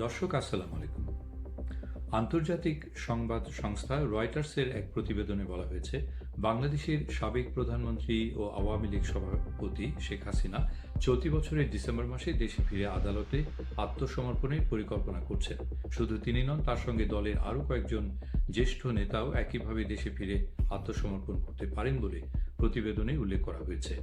দর্শক আসসালামু আলাইকুম। আন্তর্জাতিক সংবাদ সংস্থা রয়টার্সের এক প্রতিবেদনে বলা হয়েছে, বাংলাদেশের সাবেক প্রধানমন্ত্রী ও আওয়ামী লীগ সভাপতি শেখ হাসিনা চলতি বছরের ডিসেম্বর মাসে দেশে ফিরে আদালতে আত্মসমর্পণের পরিকল্পনা করছেন। শুধু তিনি নন, তার সঙ্গে দলের আরও কয়েকজন জ্যেষ্ঠ নেতাও একইভাবে দেশে ফিরে আত্মসমর্পণ করতে পারেন বলে প্রতিবেদনে উল্লেখ করা হয়েছে।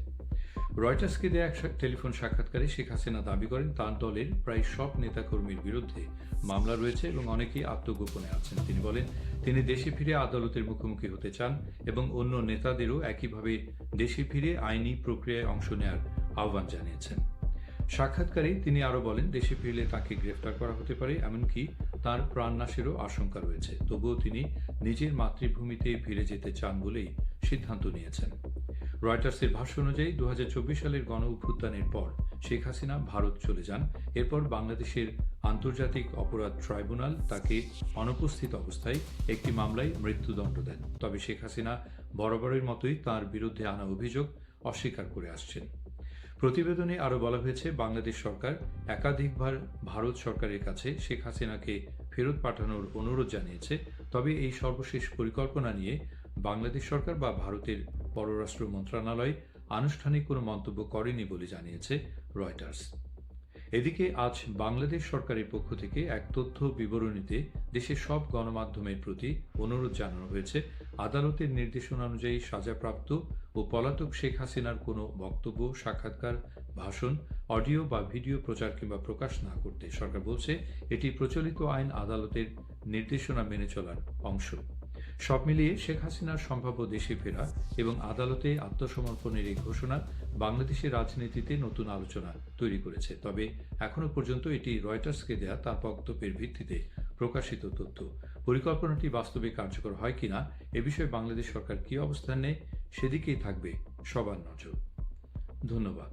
রয়টার্সকে দেয়া এক টেলিফোন সাক্ষাৎকারে শেখ হাসিনা দাবি করেন, তাঁর দলের প্রায় সব নেতাকর্মীর বিরুদ্ধে মামলা রয়েছে এবং অনেকেই আত্মগোপনে আছেন। তিনি বলেন, তিনি দেশে ফিরে আদালতের মুখোমুখি হতে চান এবং অন্য নেতাদেরও একইভাবে দেশে ফিরে আইনি প্রক্রিয়ায় অংশ নেওয়ার আহ্বান জানিয়েছেন। সাক্ষাৎকারে তিনি আরও বলেন, দেশে ফিরলে তাকে গ্রেফতার করা হতে পারে, এমনকি তার প্রাণনাশেরও আশঙ্কা রয়েছে। তবুও তিনি নিজের মাতৃভূমিতে ফিরে যেতে চান বলেই সিদ্ধান্ত নিয়েছেন। রয়টার্সের ভাষ্য অনুযায়ী 2024 সালের গণ অভ্যুত্থানের পর শেখ হাসিনা ভারত চলে যান। এরপর বাংলাদেশের আন্তর্জাতিক অপরাধ ট্রাইব্যুনাল তাকে অনুপস্থিত অবস্থায় একটি মামলায় মৃত্যুদণ্ড দেন। তবে শেখ হাসিনা বরাবরের মতোই তাঁর বিরুদ্ধে আনা অভিযোগ অস্বীকার করে আসছেন। প্রতিবেদনে আরও বলা হয়েছে, বাংলাদেশ সরকার একাধিকবার ভারত সরকারের কাছে শেখ হাসিনাকে ফেরত পাঠানোর অনুরোধ জানিয়েছে। তবে এই সর্বশেষ পরিকল্পনা নিয়ে বাংলাদেশ সরকার বা ভারতের পররাষ্ট্র মন্ত্রণালয় আনুষ্ঠানিক কোনো মন্তব্য করেনি বলে জানিয়েছে রয়টার্স। এদিকে আজ বাংলাদেশ সরকারের পক্ষ থেকে এক তথ্য বিবরণীতে দেশের সব গণমাধ্যমের প্রতি অনুরোধ জানানো হয়েছে, আদালতের নির্দেশনা অনুযায়ী সাজাপ্রাপ্ত ও পলাতক শেখ হাসিনার কোনো বক্তব্য, সাক্ষাৎকার, ভাষণ, অডিও বা ভিডিও প্রচার কিংবা প্রকাশ না করতে। সরকার বলছে, এটি প্রচলিত আইন, আদালতের নির্দেশনা মেনে চলার অংশ। সব মিলিয়ে শেখ হাসিনার সম্ভাব্য দেশে ফেরা এবং আদালতে আত্মসমর্পণের এই ঘোষণা বাংলাদেশের রাজনীতিতে নতুন আলোচনা তৈরি করেছে। তবে এখনও পর্যন্ত এটি রয়টার্সকে দেয়া তার বক্তব্যের ভিত্তিতে প্রকাশিত তথ্য। পরিকল্পনাটি বাস্তবে কার্যকর হয় কিনা এ বিষয়ে বাংলাদেশ সরকার কী অবস্থান নেয় সেদিকেই থাকবে সবার নজর। ধন্যবাদ।